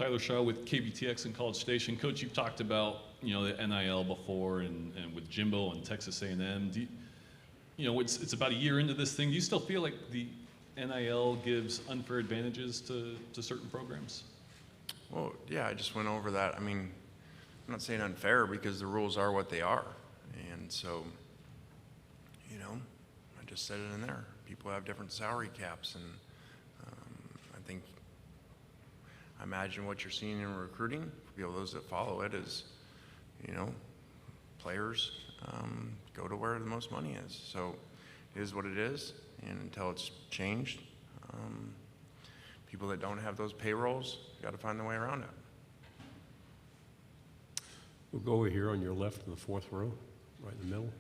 Tyler Shaw with KBTX in College Station. Coach, you've talked about, the NIL before and with Jimbo and Texas A&M. It's about a year into this thing. Do you still feel like the NIL gives unfair advantages to certain programs? Well, yeah, I just went over that. I mean, I'm not saying unfair because the rules are what they are. And so, I just said it in there. People have different salary caps, and I imagine what you're seeing in recruiting, those that follow it, is, players go to where the most money is. So it is what it is, and until it's changed, people that don't have those payrolls got to find their way around it. We'll go over here on your left in the fourth row, right in the middle.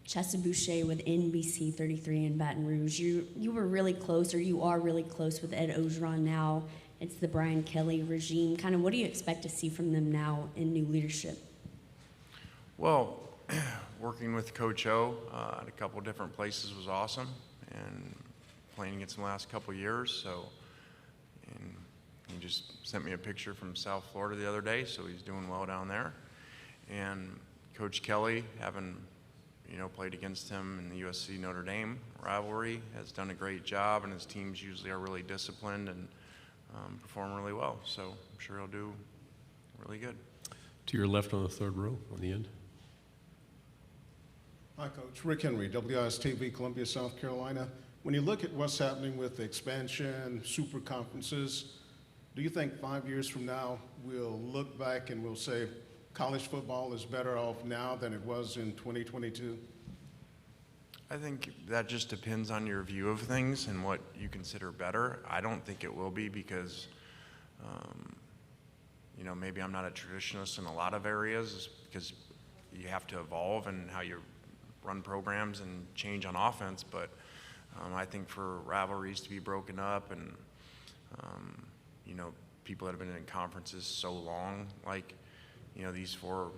Chessa Boucher with NBC 33 in Baton Rouge. You were really close, or you are really close with Ed Ogeron now. It's the Brian Kelly regime. Kind of what do you expect to see from them now in new leadership? Well, working with Coach O at a couple different places was awesome, and playing against him the last couple years. And he just sent me a picture from South Florida the other day, so he's doing well down there. And Coach Kelly, having played against him in the USC Notre Dame rivalry, has done a great job, and his teams usually are really disciplined and perform really well. So I'm sure he'll do really good. To your left on the third row, on the end. Hi, Coach. Rick Henry, WIS-TV, Columbia, South Carolina. When you look at what's happening with the expansion, super conferences, do you think 5 years from now we'll look back and we'll say college football is better off now than it was in 2022? I think that just depends on your view of things and what you consider better. I don't think it will be because, maybe I'm not a traditionalist in a lot of areas because you have to evolve in how you run programs and change on offense. But I think for rivalries to be broken up and, people that have been in conferences so long, like, these four,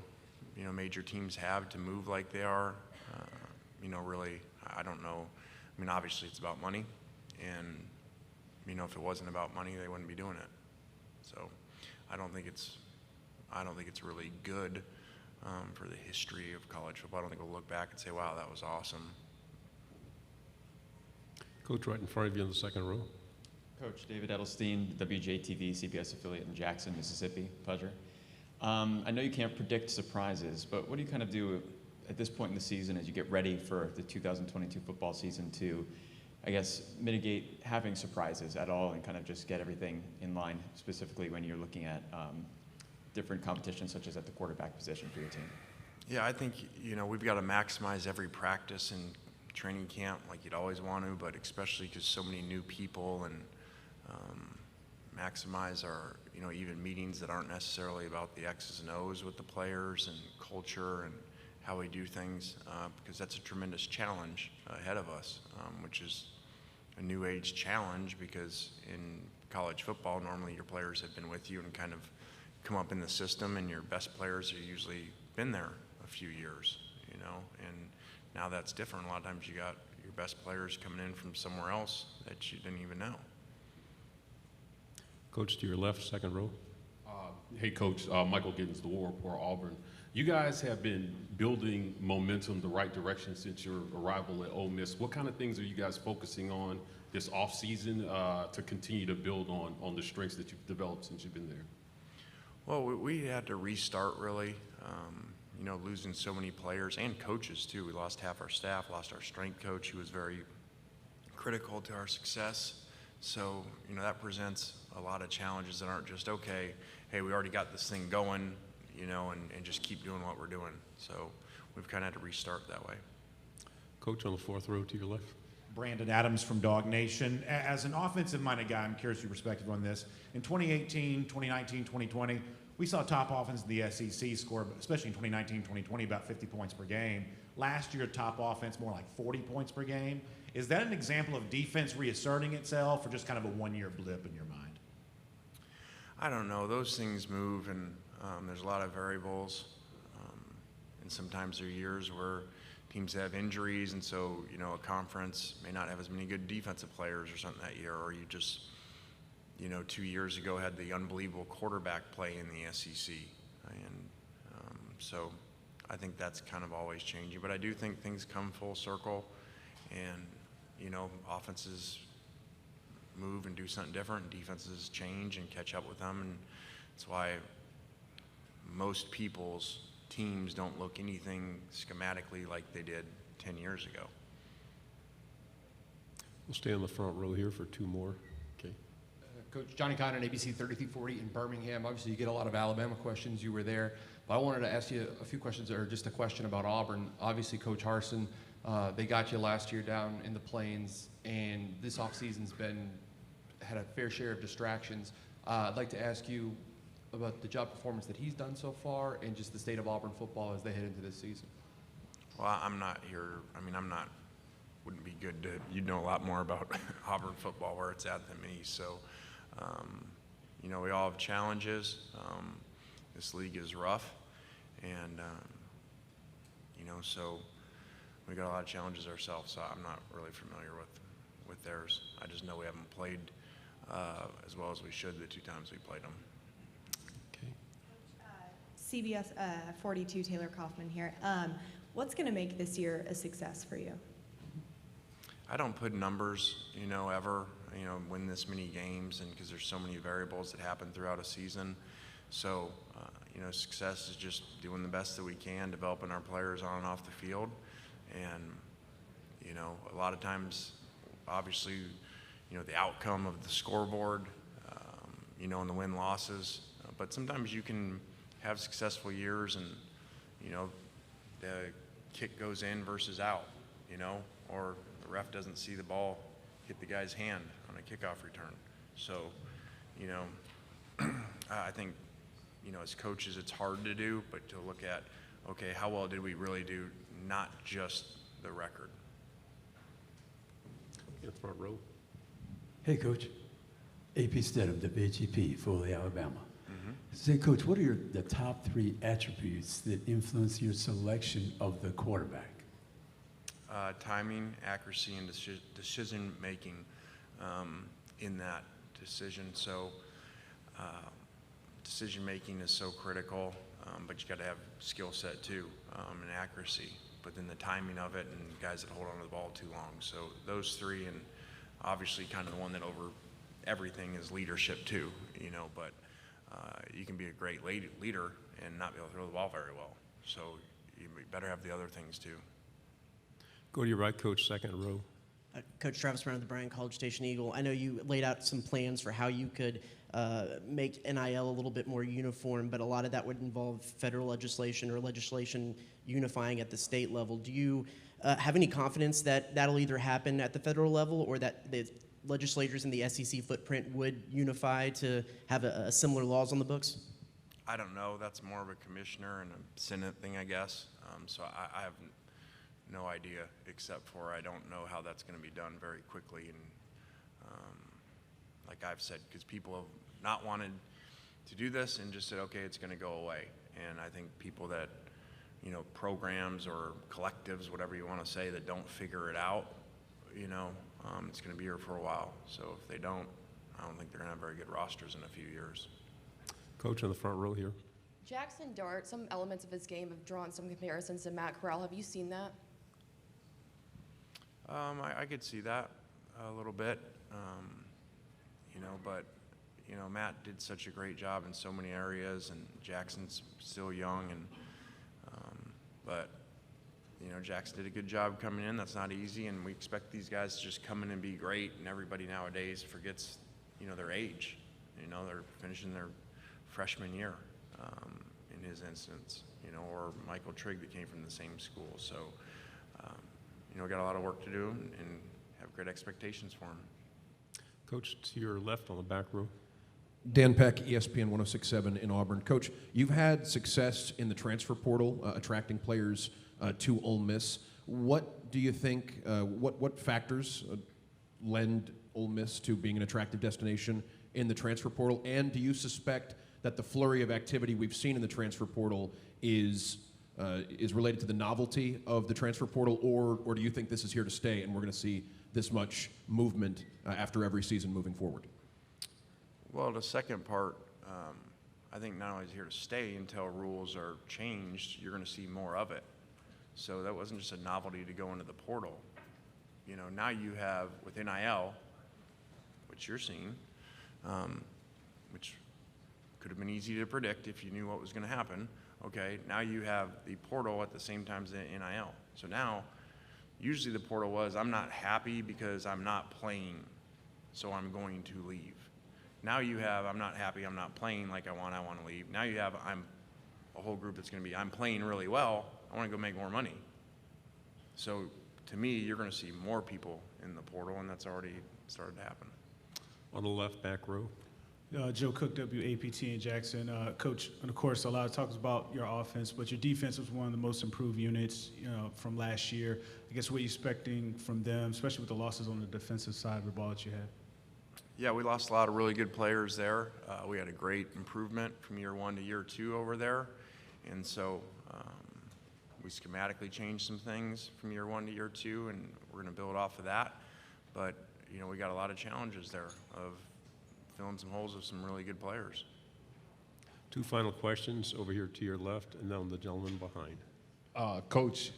major teams have, to move like they are, really, I don't know. I mean, obviously it's about money, and, if it wasn't about money, they wouldn't be doing it. So I don't think it's really good for the history of college football. I don't think we'll look back and say, wow, that was awesome. Coach, right in front of you in the second row. Coach David Edelstein, WJTV, CBS affiliate in Jackson, Mississippi. Pleasure. I know you can't predict surprises, but what do you kind of do at this point in the season as you get ready for the 2022 football season to, I guess, mitigate having surprises at all and kind of just get everything in line, specifically when you're looking at different competitions such as at the quarterback position for your team? Yeah, I think, we've got to maximize every practice and training camp like you'd always want to, but especially because so many new people, and maximize our, even meetings that aren't necessarily about the X's and O's with the players and culture and how we do things, because that's a tremendous challenge ahead of us, which is a new age challenge because in college football, normally your players have been with you and kind of come up in the system, and your best players are usually been there a few years, and now that's different. A lot of times you got your best players coming in from somewhere else that you didn't even know. Coach, to your left, second row. Hey, Coach, Michael Giddens, the War Report, Auburn. You guys have been building momentum the right direction since your arrival at Ole Miss. What kind of things are you guys focusing on this offseason to continue to build on the strengths that you've developed since you've been there? Well, we had to restart, really. Losing so many players and coaches, too. We lost half our staff, lost our strength coach, who was very critical to our success. So, that presents a lot of challenges that aren't just, okay, hey, we already got this thing going, and just keep doing what we're doing. So we've kind of had to restart that way. Coach, on the fourth row to your left. Brandon Adams from Dog Nation. As an offensive-minded guy, I'm curious your perspective on this. In 2018, 2019, 2020, we saw top offense in the SEC score, especially in 2019, 2020, about 50 points per game. Last year, top offense more like 40 points per game. Is that an example of defense reasserting itself, or just kind of a one-year blip in your mind? I don't know. Those things move, and there's a lot of variables. And sometimes there are years where teams have injuries, and so, a conference may not have as many good defensive players or something that year, or you just, 2 years ago had the unbelievable quarterback play in the SEC. And so I think that's kind of always changing. But I do think things come full circle, and, offenses move and do something different, and defenses change and catch up with them. And that's why most people's teams don't look anything schematically like they did 10 years ago. We'll stay on the front row here for two more. Okay. Coach Johnny Connon, ABC 3340 in Birmingham. Obviously, you get a lot of Alabama questions. You were there. But I wanted to ask you a few questions, or just a question about Auburn. Obviously, Coach Harsin, they got you last year down in the Plains, and this offseason's had a fair share of distractions. I'd like to ask you about the job performance that he's done so far, and just the state of Auburn football as they head into this season. Well, I'm not here. Wouldn't be good to, you'd know a lot more about Auburn football, where it's at, than me. So, we all have challenges. This league is rough, and, so we got a lot of challenges ourselves, so I'm not really familiar with theirs. I just know we haven't played as well as we should the 2 times we played them. Okay. CBS 42, Taylor Kaufman here. What's going to make this year a success for you? I don't put numbers, ever, win this many games, and because there's so many variables that happen throughout a season. So, success is just doing the best that we can, developing our players on and off the field. And, a lot of times, obviously, the outcome of the scoreboard, and the win-losses. But sometimes you can have successful years and, the kick goes in versus out, or the ref doesn't see the ball hit the guy's hand on a kickoff return. So, I think, as coaches, it's hard to do, but to look at, okay, how well did we really do, not just the record. In the front row. Hey, Coach. AP Stedham, WHEP, Foley, Alabama. Say, Coach, what are the top 3 attributes that influence your selection of the quarterback? Timing, accuracy, and decision making in that decision. So decision making is so critical, but you got to have skill set too, and accuracy. But then the timing of it, and guys that hold on to the ball too long. So those 3, and obviously kind of the one that over everything is leadership too. But you can be a great leader and not be able to throw the ball very well. So you better have the other things too. Go to your right, Coach, second row. Coach Travis Brown of the Bryan College Station Eagle. I know you laid out some plans for how you could make NIL a little bit more uniform, but a lot of that would involve federal legislation or legislation unifying at the state level. Do you have any confidence that that'll either happen at the federal level, or that the legislators in the SEC footprint would unify to have a similar laws on the books? I don't know. That's more of a commissioner and a Senate thing, I guess. So I have no idea, except for I don't know how that's going to be done very quickly. And like I've said, because people have not wanted to do this and just said, okay, it's going to go away. And I think people that, programs or collectives, whatever you want to say, that don't figure it out, it's going to be here for a while. So if they don't, I don't think they're going to have very good rosters in a few years. Coach in the front row here. Jackson Dart, some elements of his game have drawn some comparisons to Matt Corral. Have you seen that? I could see that a little bit, but, Matt did such a great job in so many areas, and Jackson's still young, and, but, Jackson did a good job coming in. That's not easy, and we expect these guys to just come in and be great, and everybody nowadays forgets, their age. They're finishing their freshman year in his instance, or Michael Trigg that came from the same school. So, we got a lot of work to do and have great expectations for him. Coach, to your left on the back row. Dan Peck, ESPN 1067 in Auburn. Coach, you've had success in the transfer portal, attracting players to Ole Miss. What do you think, what factors lend Ole Miss to being an attractive destination in the transfer portal? And do you suspect that the flurry of activity we've seen in the transfer portal is related to the novelty of the transfer portal, or do you think this is here to stay and we're going to see this much movement after every season moving forward? Well, the second part, I think not only is it here to stay until rules are changed, you're going to see more of it. So that wasn't just a novelty to go into the portal. You know, now you have with NIL, which you're seeing, which could have been easy to predict if you knew what was going to happen. Okay, now you have the portal at the same time as the NIL. So now, usually the portal was, I'm not happy because I'm not playing, so I'm going to leave. Now you have, I'm not happy, I'm not playing like I want to leave. Now you have, I'm a whole group that's going to be, I'm playing really well, I want to go make more money. So to me, you're going to see more people in the portal, and that's already started to happen. On the left back row. Joe Cook, WAPT in Jackson. Coach, and of course, a lot of talk about your offense, but your defense was one of the most improved units, from last year. I guess what are you expecting from them, especially with the losses on the defensive side of the ball that you had? Yeah, we lost a lot of really good players there. We had a great improvement from year 1 to year 2 over there. And so we schematically changed some things from year 1 to year 2, and we're going to build off of that. But, we got a lot of challenges there of filling some holes with some really good players. 2 final questions over here to your left, and then the gentleman behind. Coach,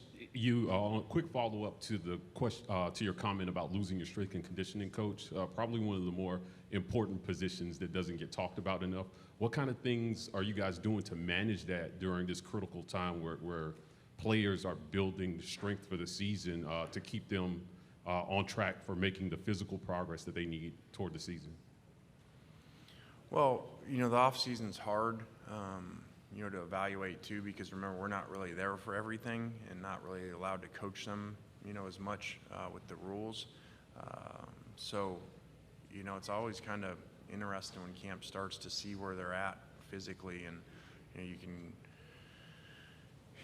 quick follow-up to the question, to your comment about losing your strength and conditioning coach. Probably one of the more important positions that doesn't get talked about enough. What kind of things are you guys doing to manage that during this critical time where players are building the strength for the season to keep them on track for making the physical progress that they need toward the season? Well, the off season's hard, to evaluate too, because remember, we're not really there for everything and not really allowed to coach them, as much with the rules. So, it's always kind of interesting when camp starts to see where they're at physically, and you can,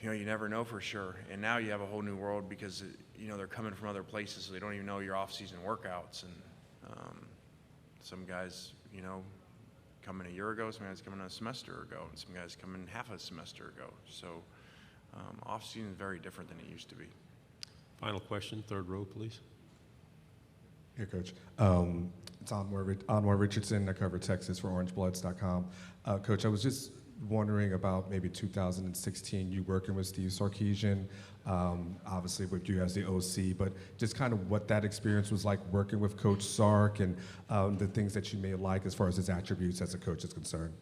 you never know for sure. And now you have a whole new world because they're coming from other places, so they don't even know your off-season workouts. And some guys, coming a year ago, some guys coming a semester ago, and some guys coming half a semester ago. So off-season is very different than it used to be. Final question, third row, please. Here, Coach. It's Anwar Richardson. I cover Texas for OrangeBloods.com. Coach, I was just wondering about maybe 2016, you working with Steve Sarkisian, obviously with you as the OC, but just kind of what that experience was like working with Coach Sark and the things that you may like as far as his attributes as a coach is concerned.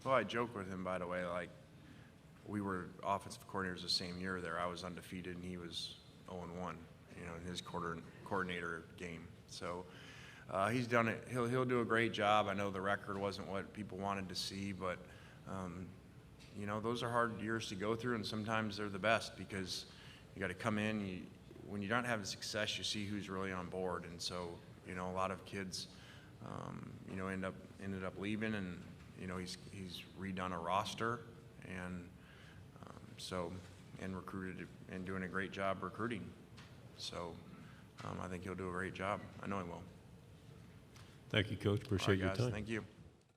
Well, I joke with him, by the way, like we were offensive coordinators the same year there. I was undefeated and he was 0-1, in his coordinator game. So he's done it. He'll do a great job. I know the record wasn't what people wanted to see, but those are hard years to go through, and sometimes they're the best because you got to come in. When you're not having success, you see who's really on board, and so a lot of kids, ended up leaving, and he's redone a roster, and and recruited and doing a great job recruiting. So I think he'll do a great job. I know he will. Thank you, Coach. Appreciate your All right, guys, time. Thank you.